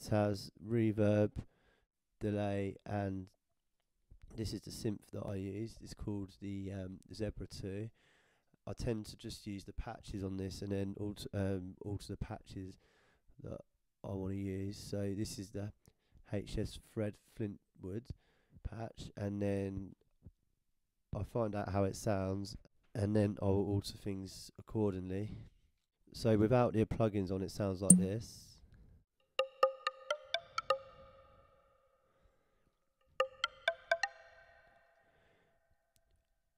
It has reverb, delay, and this is the synth that I use. It's called the Zebra 2. I tend to just use the patches on this and then alter the patches that I want to use. So this is the HS Fred Flintwood patch, and then I find out how it sounds, and then I'll alter things accordingly. So without the plugins on, it sounds like this.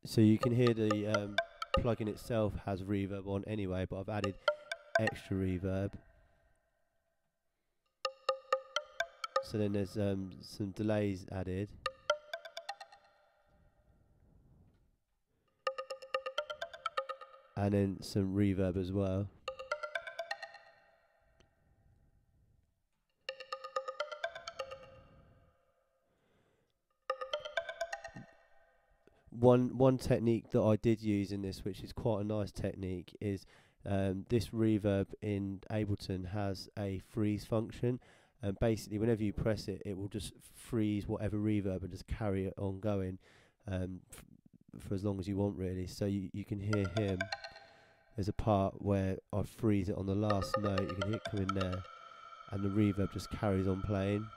So you can hear the plugin itself has reverb on anyway, but I've added extra reverb. So then there's some delays added. And then some reverb as well. One technique that I did use in this, which is quite a nice technique, is this reverb in Ableton has a freeze function, and basically whenever you press it, it will just freeze whatever reverb and just carry it on going for as long as you want, really. So you can hear him. There's a part where I freeze it on the last note. You can hear it come in there, and the reverb just carries on playing.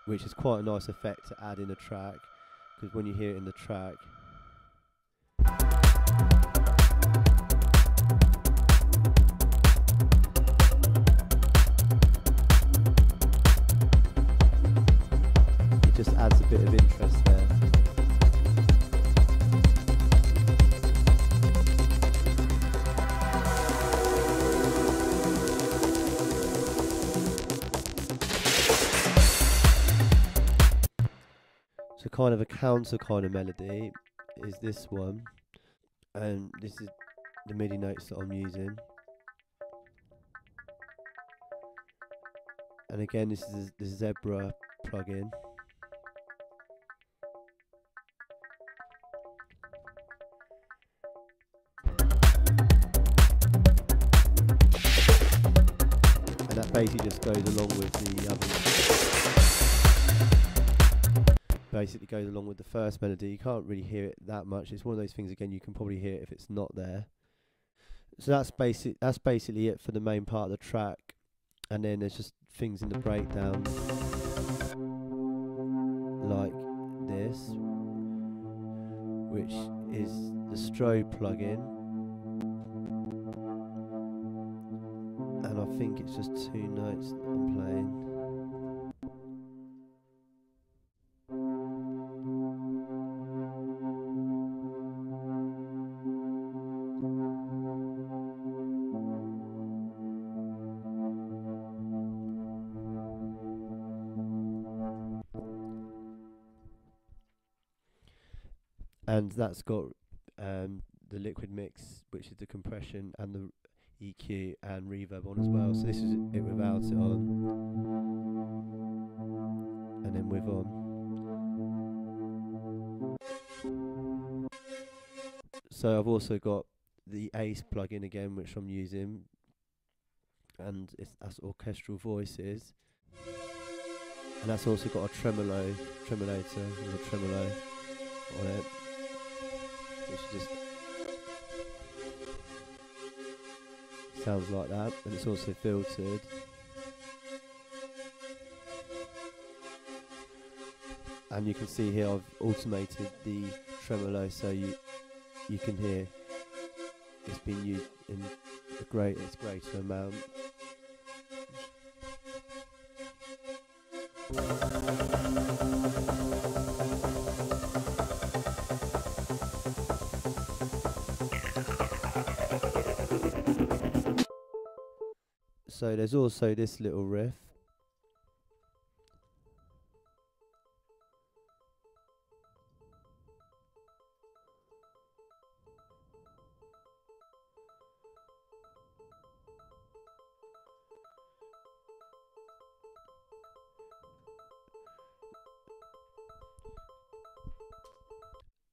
Which is quite a nice effect to add in a track, because when you hear it in the track, it just adds a bit of interest there. So kind of a counter kind of melody is this one, and this is the MIDI notes that I'm using. And again, this is the Zebra plugin. And that basically just goes along with the other. Basically goes along with the first melody. You can't really hear it that much. It's one of those things, again, you can probably hear it if it's not there. So that's basically it for the main part of the track, and then there's just things in the breakdown like this, which is the strobe plugin, and I think it's just 2 notes that I'm playing. And that's got the liquid mix, which is the compression, and the EQ and reverb on as well. So this is it without it on, and then with on. So I've also got the Ace plugin again, which I'm using, and that's orchestral voices, and that's also got a tremolator with a tremolo on it, which just sounds like that, and it's also filtered. And you can see here I've automated the tremolo, so you can hear it's been used in a greater amount. So there's also this little riff.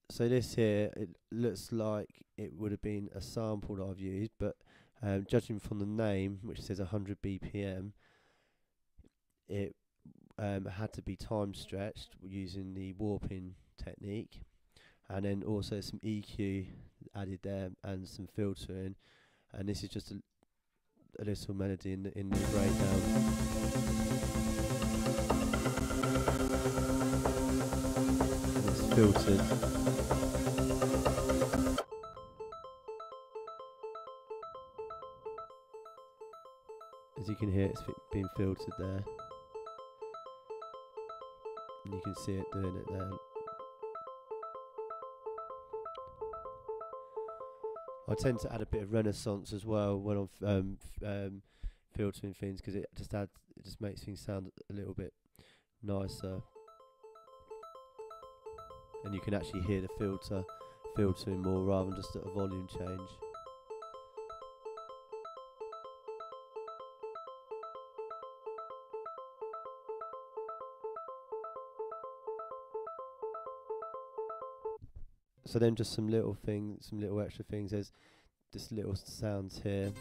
So this here, it looks like it would have been a sample that I've used, but Judging from the name, which says 100 BPM, it had to be time stretched using the warping technique, and then also some EQ added there and some filtering, and this is just a little melody in the breakdown. And it's filtered. As you can hear, it's being filtered there, and you can see it doing it there. I tend to add a bit of renaissance as well when I'm filtering things, because it just makes things sound a little bit nicer, and you can actually hear the filtering more rather than just a volume change. So then just some little extra things. There's this little sounds here,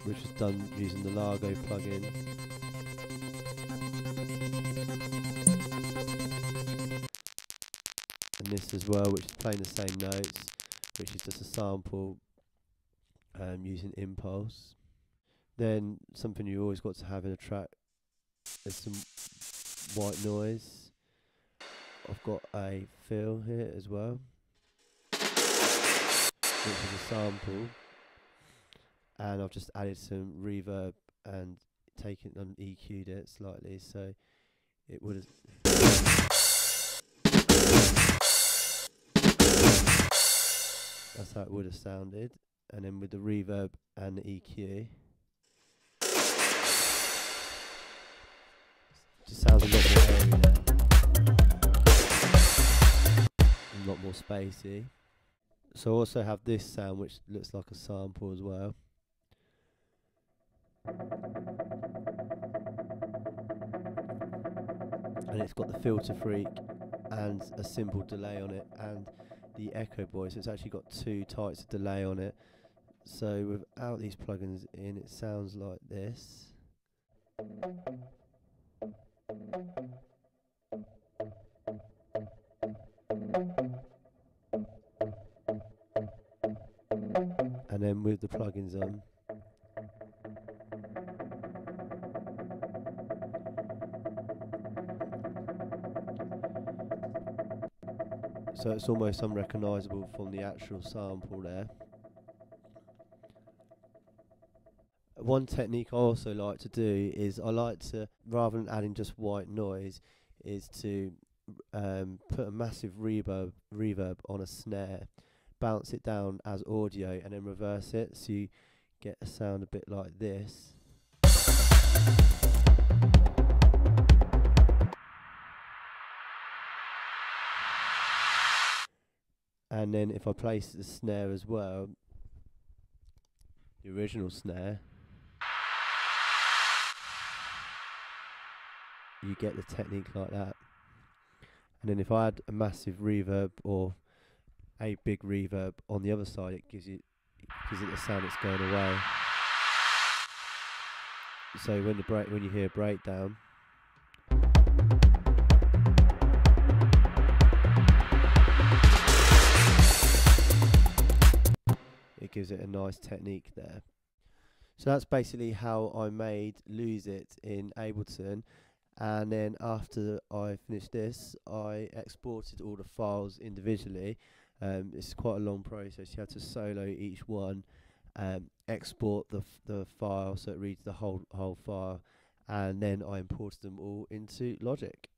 which is done using the Largo plugin. And this as well, which is playing the same notes, which is just a sample using Impulse. Then something you always got to have in a track is some white noise. I've got a fill here as well, which is a sample, and I've just added some reverb and taken and EQ'd it slightly, so it would have. That's how it would have sounded, and then with the reverb and the EQ, just sounds a lot more airy there. A lot more spacey. So I also have this sound, which looks like a sample as well. And it's got the filter freak and a simple delay on it, and the echo boy, so it's actually got 2 types of delay on it. So without these plugins in, it sounds like this. And then with the plugins on, so it's almost unrecognisable from the actual sample there. One technique I also like to do is I like to, rather than adding just white noise, is to put a massive reverb on a snare, bounce it down as audio, and then reverse it, so you get a sound a bit like this. And then if I place the snare as well, the original snare, you get the technique like that. And then if I add a massive reverb or a big reverb on the other side, it gives it the sound that's going away. So when you hear a breakdown, it gives it a nice technique there. So that's basically how I made Lose It in Ableton. And then after I finished this, I exported all the files individually. It's quite a long process. You have to solo each one, export the file so it reads the whole file, and then I imported them all into Logic.